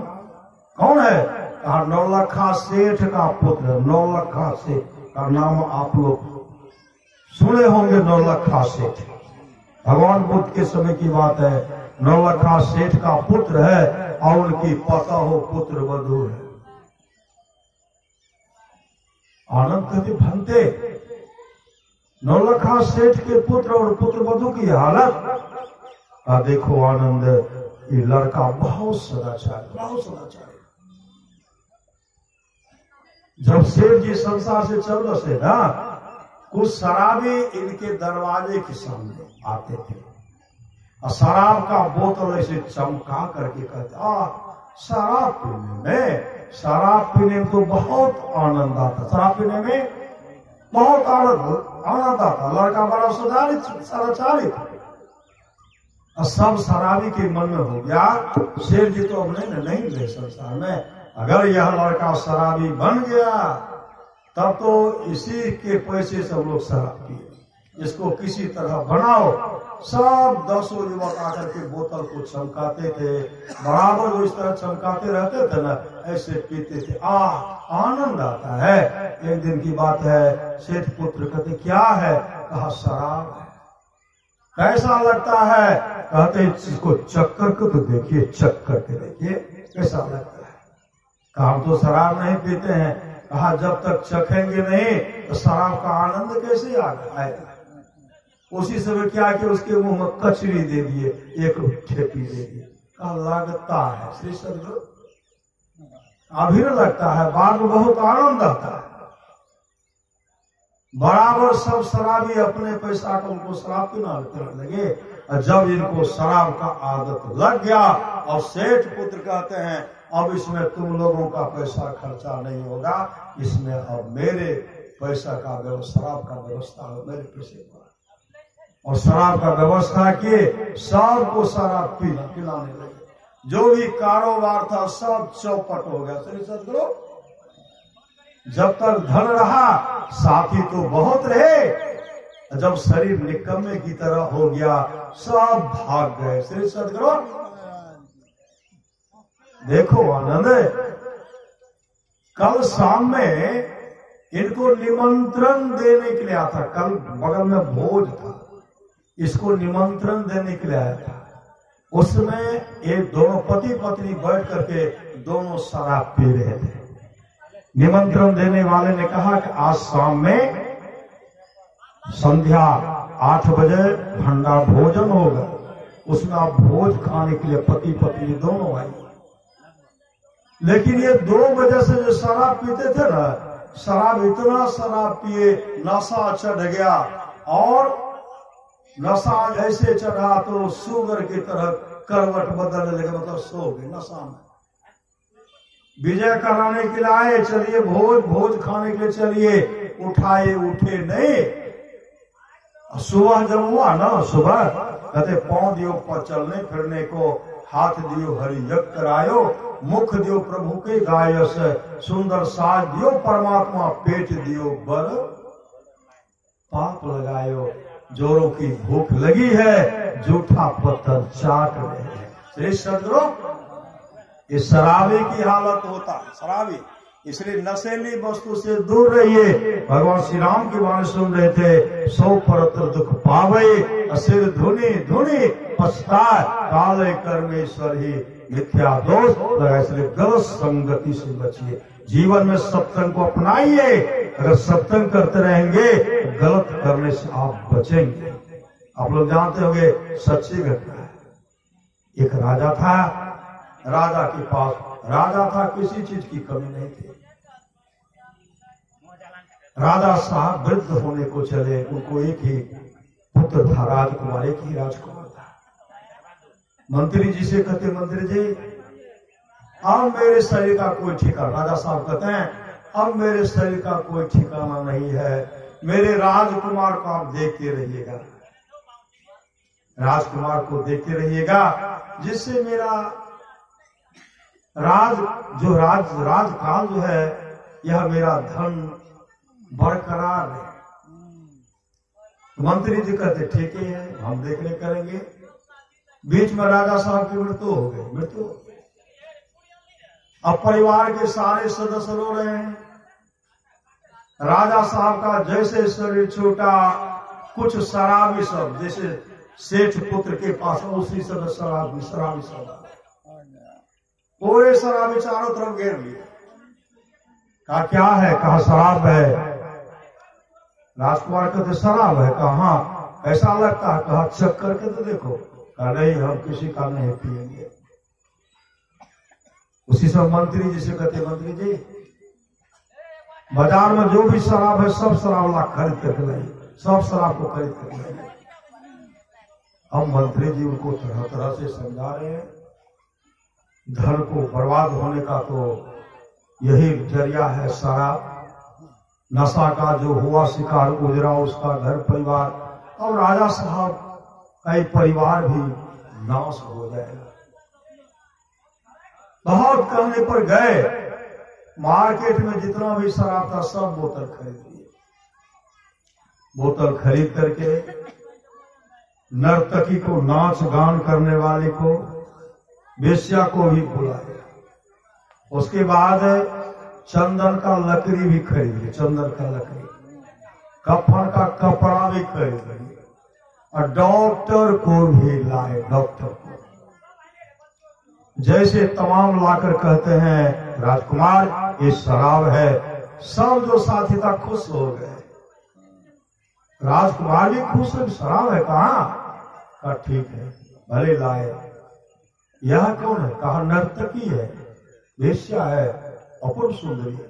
कौन है? कहा नौलखा सेठ का पुत्र। नौलखा सेठ का नाम आप लोग सुने होंगे, नौलखा सेठ। भगवान बुद्ध के समय की बात है। नौलखा सेठ का पुत्र है और उनकी पता हो पुत्र वधू है। आनंद कहते भ्रमते, नौलखा सेठ के पुत्र और पुत्र वधू की हालत। देखो आनंद, ये लड़का बहुत सदाचार, बहुत सदाचार। जब सेठ जी संसार से चल रहे ना, कुछ शराबी इनके दरवाजे के सामने आते थे और शराब का बोतल ऐसे चमका करके कहते शराब पीने में, शराब पीने में तो बहुत आनंद आता। शराब पीने में बहुत आनंद आता। लड़का बड़ा सदाचारित। और सब शराबी के मन में हो गया, शेर जी तो अब नहीं रहे संसार में। अगर यह लड़का शराबी बन गया तब तो इसी के पैसे सब लोग शराब पिए। इसको किसी तरह बनाओ। सब 10 युवक आकर के बोतल को चमकाते थे, बराबर वो इस तरह चमकाते रहते थे ना, ऐसे पीते थे। आनंद आता है। एक दिन की बात है, सेठ पुत्र कहते क्या है? कहा शराब है। कैसा लगता है? कहते इसको चक्कर को तो देखिए, चक्कर के देखिए कैसा लगता है। कहा हम तो शराब नहीं पीते हैं। कहा जब तक चखेंगे नहीं तो शराब का आनंद कैसे आएगा। उसी समय क्या कि उसके मुंह में कचरी दे दिए, एक ठेपी दे दिए। कहा लगता है श्री सद्गुरु, अभी लगता है, बाद में बहुत आनंद आता है। बराबर सब शराबी अपने पैसा को उनको शराब पीना लगे। और जब इनको शराब का आदत लग गया और सेठ पुत्र कहते हैं अब इसमें तुम लोगों का पैसा खर्चा नहीं होगा, इसमें अब मेरे पैसा का शराब का व्यवस्था हो, मेरे पैसे का। और शराब का व्यवस्था किए, सबको शराब पिलाने लगे। जो भी कारोबार था सब चौपट हो गया। श्री सद्गुरु, जब तक धन रहा साथी तो बहुत रहे, जब शरीर निकम्मे की तरह हो गया सब भाग गए। श्री सद्गुरु देखो आनंद, कल शाम में इनको निमंत्रण देने के लिए आया था। कल बगल में भोज था, इसको निमंत्रण देने के लिए आया था। उसमें एक दोनों पति पत्नी बैठ करके दोनों शराब पी रहे थे। निमंत्रण देने वाले ने कहा कि आज शाम में संध्या 8 बजे भंडार भोजन होगा, उसमें आप भोज खाने के लिए पति पत्नी दोनों आई। लेकिन ये 2 बजे से जो शराब पीते थे ना, शराब इतना शराब पिए नशा चढ़ गया, और नशा जैसे चढ़ा तो शुगर की तरह करवट बदलने लगे, मतलब सो गए नशा में। विजय कराने के लिए आए, चलिए भोज खाने के लिए चलिए, उठाए उठे नहीं। सुबह जब हुआ ना, सुबह कहते पांव दियो पर चलने फिरने को, हाथ दियो हरि यज्ञ करायो, मुख दियो प्रभु के गायस, सुंदर साज दियो परमात्मा, पेट दियो बर पाप लगायो। जोरों की भूख लगी है, जूठा पत्थर चाट रहे हैं। श्री सदगुरु, ये शराबी की हालत होता है, शराबी। इसलिए नशेली वस्तु से दूर रहिए। भगवान श्री राम की वाणी सुन रहे थे, सौ परत्र दुख पावे, सिर धुनी धुनी पछताए, काले कर्मेश्वर ही मिथ्या दोष लगा। इसलिए गलत संगति से बचिए, जीवन में सत्संग को अपनाइए। अगर सत्संग करते रहेंगे तो गलत करने से आप बचेंगे। आप लोग जानते होंगे, सच्ची घटना है। एक राजा था, राजा के पास राजा था, किसी चीज की कमी नहीं थी। राजा साहब वृद्ध होने को चले, उनको एक ही पुत्र था, राजकुमार, एक ही राजकुमार था। मंत्री जी से कहते, मंत्री जी अब मेरे शरीर का कोई ठिकाना, राजा साहब कहते हैं अब मेरे शरीर का कोई ठिकाना नहीं है, मेरे राजकुमार को आप देखते रहिएगा, राजकुमार को देखते रहिएगा, जिससे मेरा राजकाल जो है, यह मेरा धन बरकरार है। मंत्री जी कहते ठीक है, हम देखने करेंगे। बीच में राजा साहब की मृत्यु हो गई, अब परिवार के सारे सदस्य रो रहे हैं। राजा साहब का जैसे शरीर छूटा, कुछ शराबी सब, जैसे सेठ पुत्र के पास उसी समय शराबी सब पूरे शराबी चारों तरफ घेर लिए। कहा क्या है? कहा शराब है। राजकुमार कहते शराब है? कहा हाँ। ऐसा लगता है? कहा चेक करके तो देखो। कहा नहीं, हम किसी का नहीं पिएंगे। उसी समय मंत्री जी से कहते, मंत्री जी बाजार में जो भी शराब है सब शराब ला खरीद करके लाइए, सब शराब को खरीद करके लाइए। अब मंत्री जी उनको तरह तरह से समझा रहे हैं, धन को बर्बाद होने का तो यही जरिया है शराब। नशा का जो हुआ शिकार गुजरा उसका घर परिवार, और राजा साहब का परिवार भी नाश हो जाएगा। बहुत कहने पर गए, मार्केट में जितना भी शराब था सब बोतल खरीद लिए। बोतल खरीद करके नर्तकी को, नाच गान करने वाले को, वेश्या को भी बुलाया। उसके बाद चंदन का लकड़ी भी खरीद ली, चंदन का लकड़ी, कफन का कपड़ा भी खरीद ली, और डॉक्टर को भी लाए। डॉक्टर को जैसे तमाम लाकर कहते हैं, राजकुमार ये शराब है। सब जो साथी था खुश हो गए। राजकुमार भी खुश है, शराब है। कहा ठीक है, भले लाए। यह कौन है? कहा नर्तकी है, वेश्या है, अपूर्व सुंदरी है।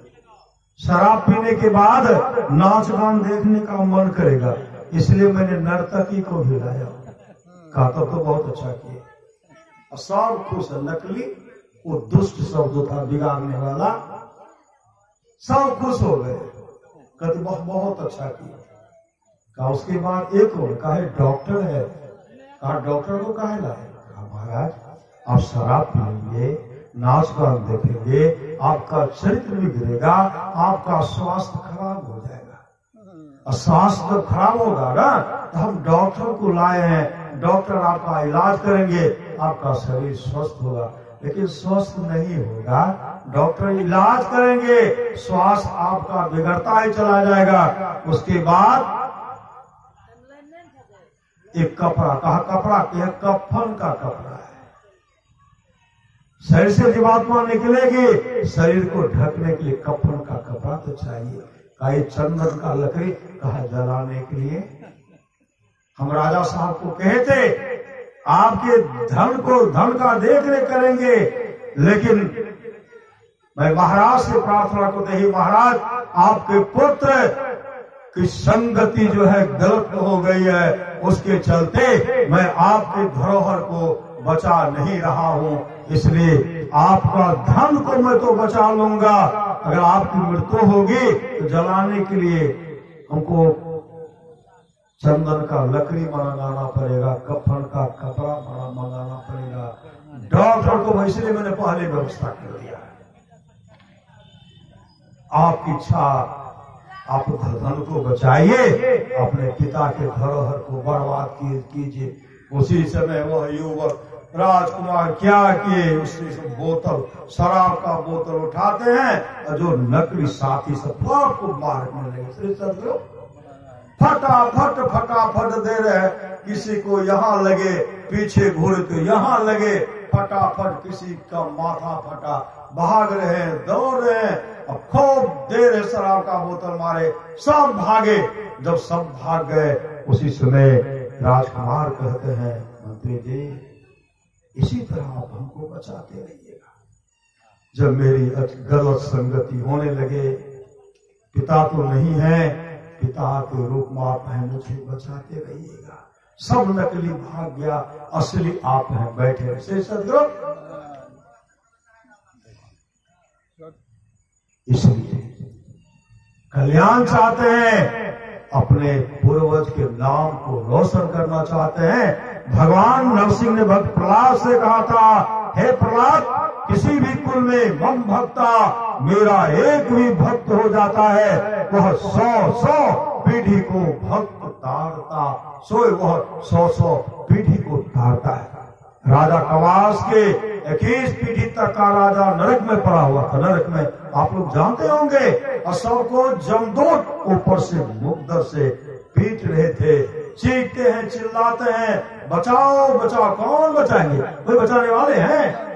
शराब पीने के बाद नाच गान देखने का मन करेगा, इसलिए मैंने नर्तकी को भी लाया। कहा तो बहुत अच्छा किया। सब खुश है। नकली वो दुष्ट शब्द था बिगाड़ने वाला, सब खुश हो गए। कहते बहुत अच्छा किया। कहा उसके बाद एक और कहा डॉक्टर है। कहा डॉक्टर को कहा लाए? कहा महाराज आप शराब पिएंगे, नाच गान देखेंगे, आपका चरित्र बिगड़ेगा, आपका स्वास्थ्य खराब हो जाएगा। और स्वास्थ्य जब खराब होगा ना तो हम डॉक्टर को लाए हैं, डॉक्टर आपका इलाज करेंगे, आपका शरीर स्वस्थ होगा। लेकिन स्वस्थ नहीं होगा, डॉक्टर इलाज करेंगे, स्वास्थ्य आपका बिगड़ता ही चला जाएगा। उसके बाद एक कपड़ा, कहा कपड़ा, यह कफन का कपड़ा है। शरीर से जीवात्मा निकलेगी, शरीर को ढकने के लिए कफन का कपड़ा तो चाहिए। कहीं चंदन का लकड़ी, कहा जलाने के लिए। हम राजा साहब को कहे थे आपके धन का देखरेख करेंगे, लेकिन मैं महाराज से प्रार्थना को ही महाराज आपके पुत्र की संगति जो है गलत हो गई है, उसके चलते मैं आपके धरोहर को बचा नहीं रहा हूं, इसलिए आपका धन को मैं तो बचा लूंगा, अगर आपकी मृत्यु होगी तो जलाने के लिए हमको चंदन का लकड़ी मंगाना पड़ेगा, कफन का कपड़ा मंगाना पड़ेगा। डॉक्टर को इसलिए मैंने पहले व्यवस्था कर दिया है। आपकी इच्छा, आप धन को बचाइए, अपने पिता के धरोहर को बर्बाद कीजिए। उसी समय वह युवक राजकुमार क्या किए, उससे बोतल, शराब का बोतल उठाते हैं और जो नकली साथी सब को मारने लगे। फटाफट दे रहे हैं, किसी को यहाँ लगे, पीछे घूरे तो यहाँ लगे, फटाफट किसी का माथा फटा, भाग रहे हैं, दौड़ रहे हैं, अब खूब देर शराब का बोतल मारे, सब भागे। जब सब भाग गए, उसी समय राजकुमार कहते हैं, मंत्री जी इसी तरह आप हमको बचाते रहिएगा। जब मेरी गलत संगति होने लगे, पिता तो नहीं है, पिता के रूप में आप हैं, मुझे बचाते रहिएगा। सब नकली भाग गया, असली आप हैं, बैठे से सदगुरु। इसलिए कल्याण चाहते हैं, अपने पूर्वज के नाम को रोशन करना चाहते हैं। भगवान नरसिंह ने भक्त प्रहलाद से कहा था, हे प्रहलाद, किसी भी कुल में मम भक्ता, मेरा एक भी भक्त हो जाता है वह 100 पीढ़ी को भक्त तारता, सोए वह 100 पीढ़ी को तारता है। राजा कवास के 21 पीढ़ी तक का राजा नरक में पड़ा हुआ था। नरक में आप लोग जानते होंगे, और सबको जमदूत ऊपर से मुकद्दर से पीट रहे थे, चीखते हैं, चिल्लाते हैं, बचाओ बचाओ। कौन बचाएंगे? कोई बचाने वाले हैं?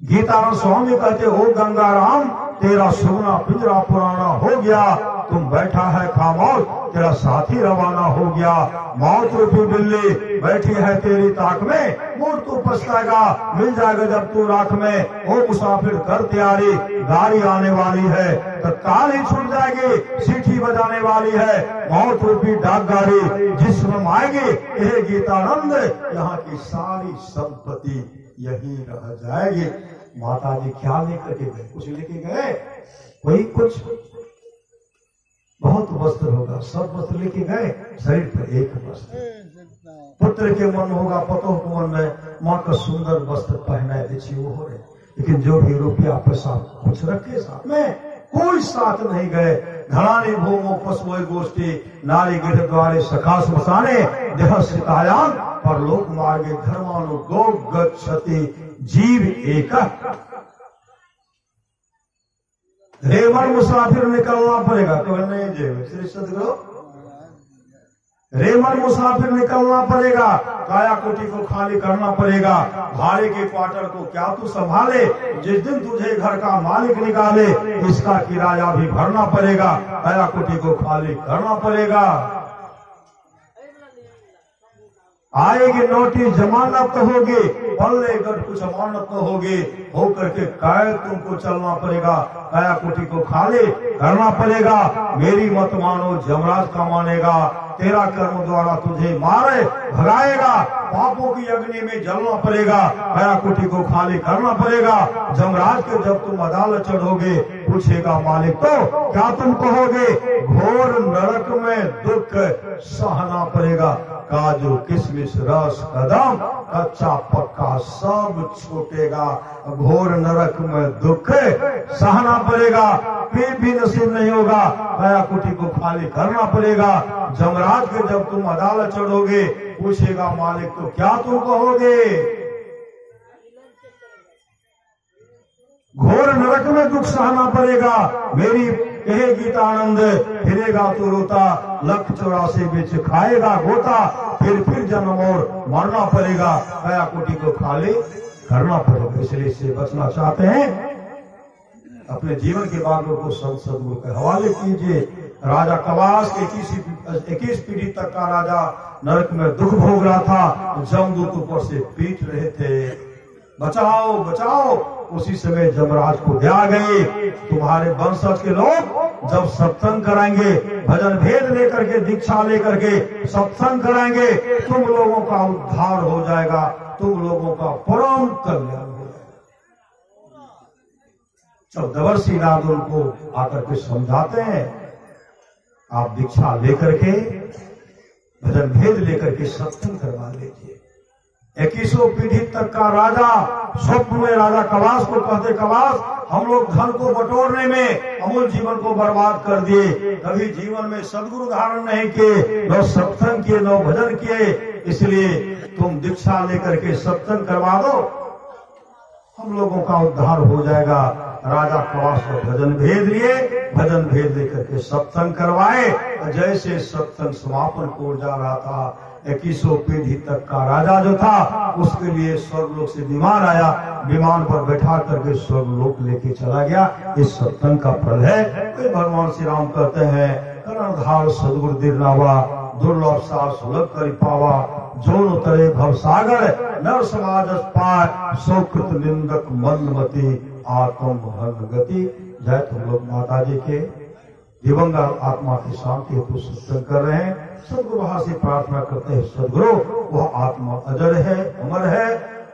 गीतानंद स्वामी कहते, ओ गंगाराम तेरा सुगना पिंजरा पुराना हो गया, तुम बैठा है खामोश, तेरा साथी रवाना हो गया। मौत रूपी बिल्ली बैठी है तेरी ताक में, मोड़ तू पछताएगा, मिल जाएगा जब तू राख में। ओ मुसाफिर कर तैयारी, गाड़ी आने वाली है, तत्काल ही छूट जाएगी, सीटी बजाने वाली है। मौत रूपी डाक गाड़ी जिस समय आएगी, हे गीतानंद यहाँ की सारी संपत्ति यही रह जाएगी। माता जी क्या लेकर के गए? कुछ लेके गए? वही कुछ बहुत वस्त्र होगा, सब वस्त्र लेके गए, शरीर पर एक वस्त्र। पुत्र के मन होगा, पतों के मन में माँ का सुंदर वस्त्र पहनाए दीजिए, वो हो रहे। लेकिन जो भी रुपया पैसा कुछ रखे साथ में, कोई साथ नहीं गए। घरानी भूमो पशु गोष्ठी, नारी गिर द्वारे सखा स्मशाने, देह सितायान पर लोक मार्गे धर्मानु गो गच्छति जीव एक। रेमन मुसाफिर निकलना पड़ेगा, तो नहीं जेब श्री सदगुरु, रेमन मुसाफिर निकलना पड़ेगा, काया कोठी को खाली करना पड़ेगा, भाड़े के क्वार्टर को क्या तू संभाले, जिस दिन तुझे घर का मालिक निकाले इसका किराया भी भरना पड़ेगा, काया कोठी को खाली करना पड़ेगा। आएगी नोटिस, जमानत तो होगी, पल्ले गढ़ कुछ अमानत तो होगी, होकर के कैद तुमको चलना पड़ेगा, काया कोठी को खाली करना पड़ेगा। मेरी मत मानो, जमराज का मानेगा, तेरा कर्म द्वारा तुझे मारे भगाएगा, पापों की अग्नि में जलना पड़ेगा, काया कोठी को खाली करना पड़ेगा। जमराज के जब तुम अदालत चढ़ोगे, पूछेगा मालिक तो क्या तुम कहोगे, घोर नरक में दुख सहना पड़ेगा, काजू किशमिश रस कदम कच्चा पक्का सब छूटेगा, घोर नरक में दुख सहना पड़ेगा, फिर भी नसीब नहीं होगा, काया कोठी को खाली करना पड़ेगा। जमराज के जब तुम अदालत चढ़ोगे, पूछेगा मालिक तो क्या तुम कहोगे, घोर नरक में दुख सहना पड़ेगा। मेरी कहे गीतानंद, फिरेगा तो रोता, 184 बिच खाएगा गोता, फिर जन्म और मरना पड़ेगा, काया कोठी को खाली करना पड़ेगा। इसलिए इससे बचना चाहते हैं, अपने जीवन के बातों को संत सदगुरु के हवाले कीजिए। राजा कवास के 21 पीढ़ी तक का राजा नरक में दुख भोग रहा था, जमदूत ऊपर से पीट रहे थे, बचाओ बचाओ। उसी समय जमराज को ध्यान गई, तुम्हारे वंशज के लोग जब सत्संग कराएंगे, भजन भेद लेकर के, दीक्षा लेकर के सत्संग कराएंगे, तुम लोगों का उद्धार हो जाएगा, तुम लोगों का परम कल्याण हो जाएगा। जब देवर्षि नारद उनको आकर के समझाते हैं, आप दीक्षा लेकर के, भजन भेद लेकर के सत्संग करवा लीजिए। 21 पीढ़ी तक का राजा स्वप्न में राजा कवास को कहते, कवास हम लोग धन को बटोरने में अमूल जीवन को बर्बाद कर दिए, कभी जीवन में सदगुरु धारण नहीं किए, न सत्संग किए, न भजन किए, इसलिए तुम दीक्षा लेकर के सत्संग करवा दो, हम लोगों का उद्धार हो जाएगा। राजा कवास को भजन भेद लिए, भजन भेद लेकर के सत्संग करवाए। जैसे सत्संग समापन को जा रहा था, 21 पीढ़ी तक का राजा जो था, उसके लिए स्वर्गलोक से विमान आया, विमान पर बैठा करके स्वर्गलोक लेके चला गया। इस सत्संग का फल है। तो भगवान श्री राम कहते हैं, कर्णधार सदगुरु दिरनावा, दुर्लभ सार सुलभ कर पावा, जोन उतरे भव सागर, नर समाज पाय, सौकृत निंदक मंदमती, आत्म हन गति। जय तुम लोग माता जी के दिवंगत आत्मा की शांति हेतु सत्संग कर रहे हैं। सदगुरु से प्रार्थना करते हैं, सदगुरु वह आत्मा अजर है, अमर है,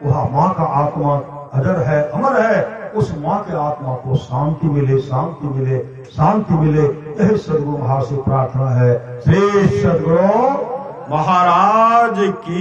वह माँ का आत्मा अजर है, अमर है, उस माँ के आत्मा को शांति मिले, शांति मिले, शांति मिले। यही सदगुरु से प्रार्थना है। श्री सदगुरु महाराज की